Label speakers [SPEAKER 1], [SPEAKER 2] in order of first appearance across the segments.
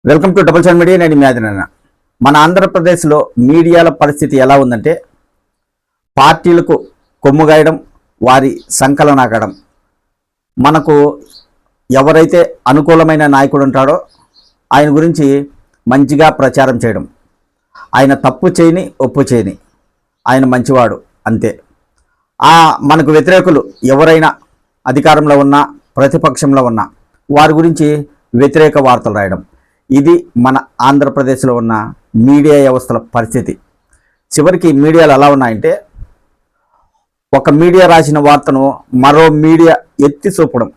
[SPEAKER 1] Welcome to double seven media. నేను మ్యాదినన్న. మన ఆంధ్రప్రదేశ్లో మీడియాల పరిస్థితి ఎలా ఉందంటే, పార్టీలకు కొమ్ముగాయడం, వారి సంకలనాగడం. మనకు ఎవరైతే అనుకూలమైన నాయకుడు ఉంటాడో ఆయన గురించి మంచిగా ప్రచారం చేయడం, ఆయన తప్పు చేయని ఒప్పు చేయని ఆయన మంచివాడు అంతే. మనకు వ్యతిరేకులు ఎవరైనా అధికారంలో ఉన్నా ప్రతిపక్షంలో ఉన్నా వారి గురించి వ్యతిరేక వార్తలు రాయడం. ఇది మన ఆంధ్రప్రదేశ్లో ఉన్న మీడియా వ్యవస్థల పరిస్థితి. చివరికి మీడియాలు ఎలా ఉన్నాయంటే, ఒక మీడియా రాసిన వార్తను మరో మీడియా ఎత్తి చూపడం.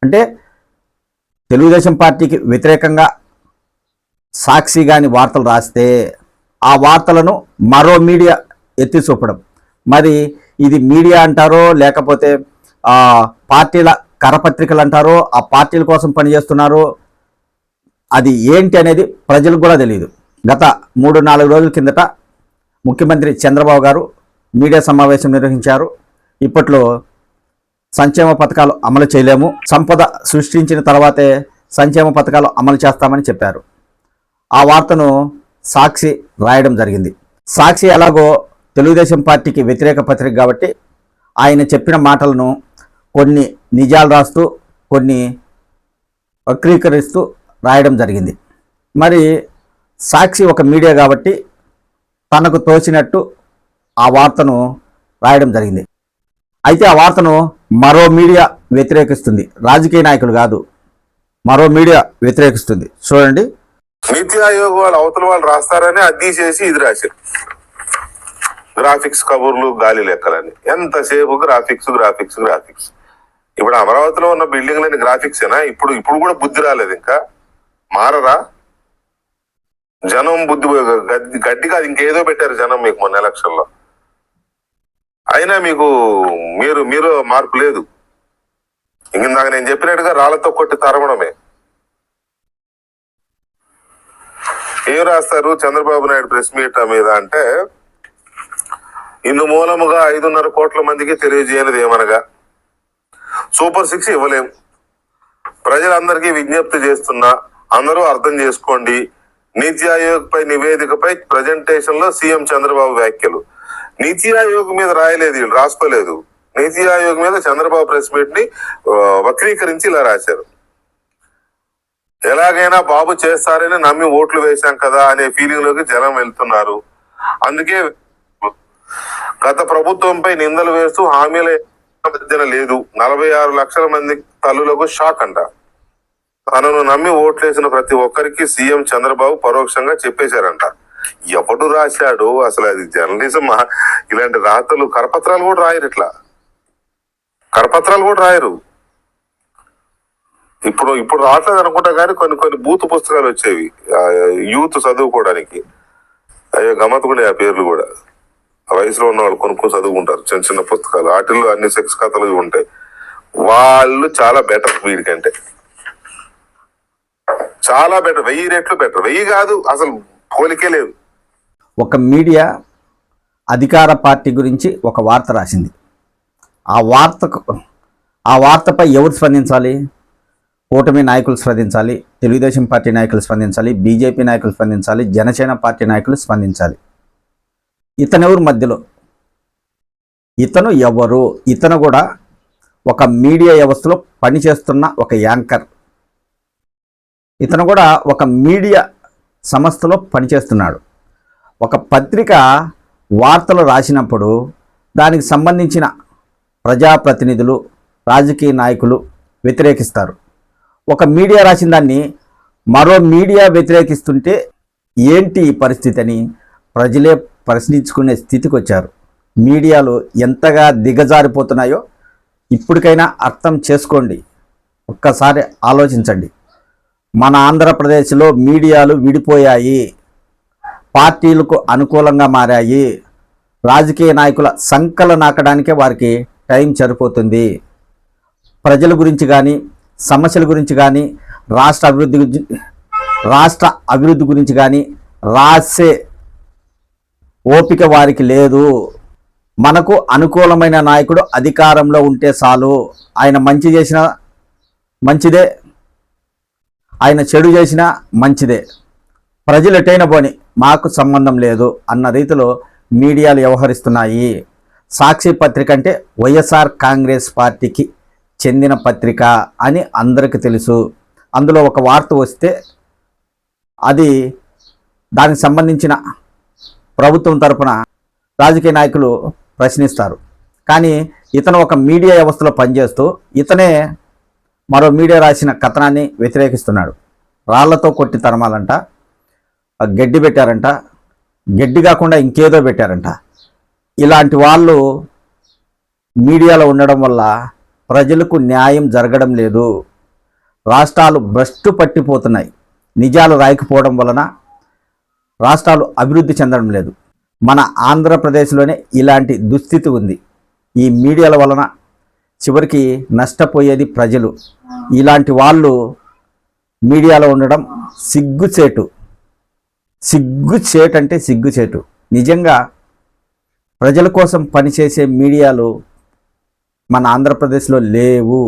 [SPEAKER 1] అంటే తెలుగుదేశం పార్టీకి వ్యతిరేకంగా సాక్షి గాని వార్తలు రాస్తే ఆ వార్తలను మరో మీడియా ఎత్తి చూపడం. మరి ఇది మీడియా అంటారో లేకపోతే పార్టీల కరపత్రికలు అంటారో, ఆ పార్టీల కోసం పనిచేస్తున్నారో, అది ఏంటి అనేది ప్రజలకు కూడా తెలియదు. గత 3-4 రోజుల కిందట ముఖ్యమంత్రి చంద్రబాబు గారు మీడియా సమావేశం నిర్వహించారు. ఇప్పట్లో సంక్షేమ పథకాలు అమలు చేయలేము, సంపద సృష్టించిన తర్వాతే సంక్షేమ పథకాలు అమలు చేస్తామని చెప్పారు. ఆ వార్తను సాక్షి రాయడం జరిగింది. సాక్షి ఎలాగో తెలుగుదేశం పార్టీకి వ్యతిరేక పత్రిక కాబట్టి ఆయన చెప్పిన మాటలను కొన్ని నిజాలు రాస్తూ కొన్ని వక్రీకరిస్తూ రాయడం జరిగింది. మరి సాక్షి ఒక మీడియా కాబట్టి తనకు తోచినట్టు ఆ వార్తను రాయడం జరిగింది. అయితే ఆ వార్తను మరో మీడియా వ్యతిరేకిస్తుంది. రాజకీయ నాయకులు కాదు, మరో మీడియా వ్యతిరేకిస్తుంది. చూడండి.
[SPEAKER 2] నీతి ఆయోగ్ వాళ్ళు అవతల వాళ్ళు రాస్తారని అది తీసేసి ఇది రాశారు. గ్రాఫిక్స్ కబుర్లు గాలి లెక్కలని. ఎంతసేపు గ్రాఫిక్స్ గ్రాఫిక్స్ గ్రాఫిక్స్. ఇప్పుడు అమరావతిలో ఉన్న బిల్డింగ్లని గ్రాఫిక్స్ ఏనా? ఇప్పుడు కూడా బుద్ధి రాలేదు, ఇంకా మారరా? జనం బుద్ధి గడ్డి కాదు ఇంకేదో పెట్టారు జనం మీకు మొన్న ఎలక్షన్ లో. అయినా మీకు మీరు మార్పు లేదు. ఇందాక నేను చెప్పినట్టుగా రాళ్లతో కొట్టి తరమడమే. ఏం రాస్తారు చంద్రబాబు నాయుడు ప్రెస్ మీట్ మీద అంటే, ఇందు మూలముగా 5.5 కోట్ల మందికి తెలియజేయనిది ఏమనగా, సూపర్ 6 ఇవ్వలేం. ప్రజలందరికీ విజ్ఞప్తి చేస్తున్నా, అందరూ అర్థం చేసుకోండి. నీతి ఆయోగ్ పై నివేదికపై ప్రజెంటేషన్ లో సీఎం చంద్రబాబు వ్యాఖ్యలు. నీతి ఆయోగ్ మీద రాయలేదు, వీళ్ళు రాసుకోలేదు. నీతి ఆయోగ్ మీద చంద్రబాబు ప్రెస్ మీట్ ని వక్రీకరించి ఇలా రాశారు. ఎలాగైనా బాబు చేస్తారని నమ్మి ఓట్లు వేశాం కదా అనే ఫీలింగ్ లోకి జనం వెళ్తున్నారు. అందుకే గత ప్రభుత్వంపై నిందలు వేస్తూ హామీల మధ్యన లేదు. 46 లక్షల మంది తల్లులకు షాక్ అంట. తనను నమ్మి ఓట్లేసిన ప్రతి ఒక్కరికి సీఎం చంద్రబాబు పరోక్షంగా చెప్పేశారంట. ఎవడు రాశాడు అసలు? అది జర్నలిజం? ఇలాంటి రాతలు కరపత్రాలు కూడా రాయరు. ఇట్లా కరపత్రాలు కూడా రాయరు. ఇప్పుడు రావట్లేదు అనుకుంటా, కానీ కొన్ని బూత్ పుస్తకాలు వచ్చేవి యూత్ చదువుకోవడానికి. అయ్యో గమ్మత్తుకునే ఆ పేర్లు కూడా. ఆ వయసులో ఉన్న వాళ్ళు కొనుక్కొని చదువుకుంటారు చిన్న చిన్న పుస్తకాలు. వాటిల్లో అన్ని సెక్స్ కథలు ఉంటాయి. వాళ్ళు చాలా బెటర్ వీడికంటే, చాలా బెటర్. 1000 రెట్లు బెటర్. 1000 కాదు, అసలు పోలికే లేదు.
[SPEAKER 1] ఒక మీడియా అధికార పార్టీ గురించి ఒక వార్త రాసింది. ఆ వార్తపై ఎవరు స్పందించాలి? కూటమి నాయకులు స్పందించాలి, తెలుగుదేశం పార్టీ నాయకులు స్పందించాలి, బీజేపీ నాయకులు స్పందించాలి, జనసేన పార్టీ నాయకులు స్పందించాలి. ఇతనెవరు మధ్యలో? ఇతను ఎవరు? ఇతను కూడా ఒక మీడియా వ్యవస్థలో పనిచేస్తున్న ఒక యాంకర్. ఇతను కూడా ఒక మీడియా సంస్థలో పనిచేస్తున్నాడు. ఒక పత్రిక వార్తలు రాసినప్పుడు దానికి సంబంధించిన ప్రజాప్రతినిధులు, రాజకీయ నాయకులు వ్యతిరేకిస్తారు. ఒక మీడియా రాసిన దాన్ని మరో మీడియా వ్యతిరేకిస్తుంటే ఏంటి ఈ పరిస్థితి అని ప్రజలే ప్రశ్నించుకునే స్థితికి వచ్చారు. మీడియాలు ఎంతగా దిగజారిపోతున్నాయో ఇప్పటికైనా అర్థం చేసుకోండి. ఒక్కసారి ఆలోచించండి. మన ఆంధ్రప్రదేశ్లో మీడియాలు విడిపోయాయి, పార్టీలకు అనుకూలంగా మారాయి. రాజకీయ నాయకుల సంకలు నాకడానికే వారికి టైం సరిపోతుంది. ప్రజల గురించి కానీ, సమస్యల గురించి కానీ, రాష్ట్ర అభివృద్ధి గురించి కానీ రాసే ఓపిక వారికి లేదు. మనకు అనుకూలమైన నాయకుడు అధికారంలో ఉంటే చాలు, ఆయన మంచి చేసిన మంచిదే, ఆయన చెడు చేసినా మంచిదే, ప్రజలు ఎటైనా పోని మాకు సంబంధం లేదు అన్న రీతిలో మీడియాలు వ్యవహరిస్తున్నాయి. సాక్షి పత్రిక అంటే వైఎస్ఆర్ కాంగ్రెస్ పార్టీకి చెందిన పత్రిక అని అందరికీ తెలుసు. అందులో ఒక వార్త వస్తే అది దానికి సంబంధించిన ప్రభుత్వం తరపున రాజకీయ నాయకులు ప్రశ్నిస్తారు. కానీ ఇతను ఒక మీడియా వ్యవస్థలో పనిచేస్తూ ఇతనే మరో మీడియా రాసిన కథనాన్ని వ్యతిరేకిస్తున్నాడు. రాళ్లతో కొట్టి తరమాలంట, గడ్డి పెట్టారంట, గడ్డి కాకుండా ఇంకేదో పెట్టారంట. ఇలాంటి వాళ్ళు మీడియాలో ఉండడం వల్ల ప్రజలకు న్యాయం జరగడం లేదు. రాష్ట్రాలు భ్రష్టు పట్టిపోతున్నాయి. నిజాలు రాయకపోవడం వలన రాష్ట్రాలు అభివృద్ధి చెందడం లేదు. మన ఆంధ్రప్రదేశ్లోనే ఇలాంటి దుస్థితి ఉంది. ఈ మీడియాల వలన చివరికి నష్టపోయేది ప్రజలు. ఇలాంటి వాళ్ళు మీడియాలో ఉండడం సిగ్గుచేటు. సిగ్గుచేటు అంటే సిగ్గుచేటు. నిజంగా ప్రజల కోసం పనిచేసే మీడియాలు మన ఆంధ్రప్రదేశ్లో లేవు.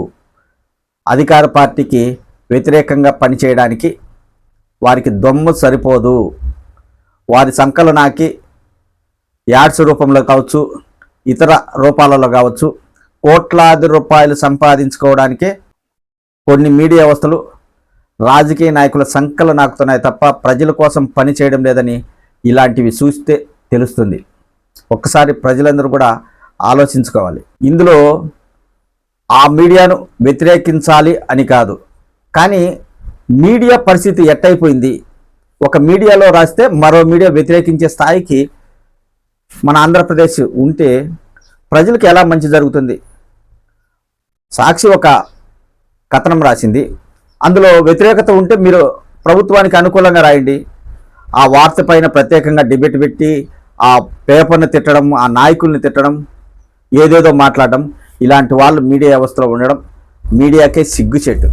[SPEAKER 1] అధికార పార్టీకి వ్యతిరేకంగా పనిచేయడానికి వారికి దొమ్ము సరిపోదు. వారి సంకలు నాకి యాడ్స్ రూపంలో కావచ్చు, ఇతర రూపాలలో కావచ్చు, కోట్లాది రూపాయలు సంపాదించుకోవడానికే కొన్ని మీడియా వ్యవస్థలు రాజకీయ నాయకుల సంకలు నాకుతున్నాయి తప్ప ప్రజల కోసం పని చేయడం లేదని ఇలాంటివి చూస్తే తెలుస్తుంది. ఒక్కసారి ప్రజలందరూ కూడా ఆలోచించుకోవాలి. ఇందులో ఆ మీడియాను వ్యతిరేకించాలి అని కాదు, కానీ మీడియా పరిస్థితి ఎట్టయిపోయింది. ఒక మీడియాలో రాస్తే మరో మీడియా వ్యతిరేకించే స్థాయికి మన ఆంధ్రప్రదేశ్ ఉంటే ప్రజలకు ఎలా మంచి జరుగుతుంది? సాక్షి ఒక కథనం రాసింది, అందులో వ్యతిరేకత ఉంటే మీరు ప్రభుత్వానికి అనుకూలంగా రాయండి. ఆ వార్త పైన ప్రత్యేకంగా డిబేట్ పెట్టి ఆ పేపర్ని తిట్టడం, ఆ నాయకుల్ని తిట్టడం, ఏదేదో మాట్లాడడం, ఇలాంటి వాళ్ళు మీడియా వ్యవస్థలో ఉండడం మీడియాకే సిగ్గుచేటు.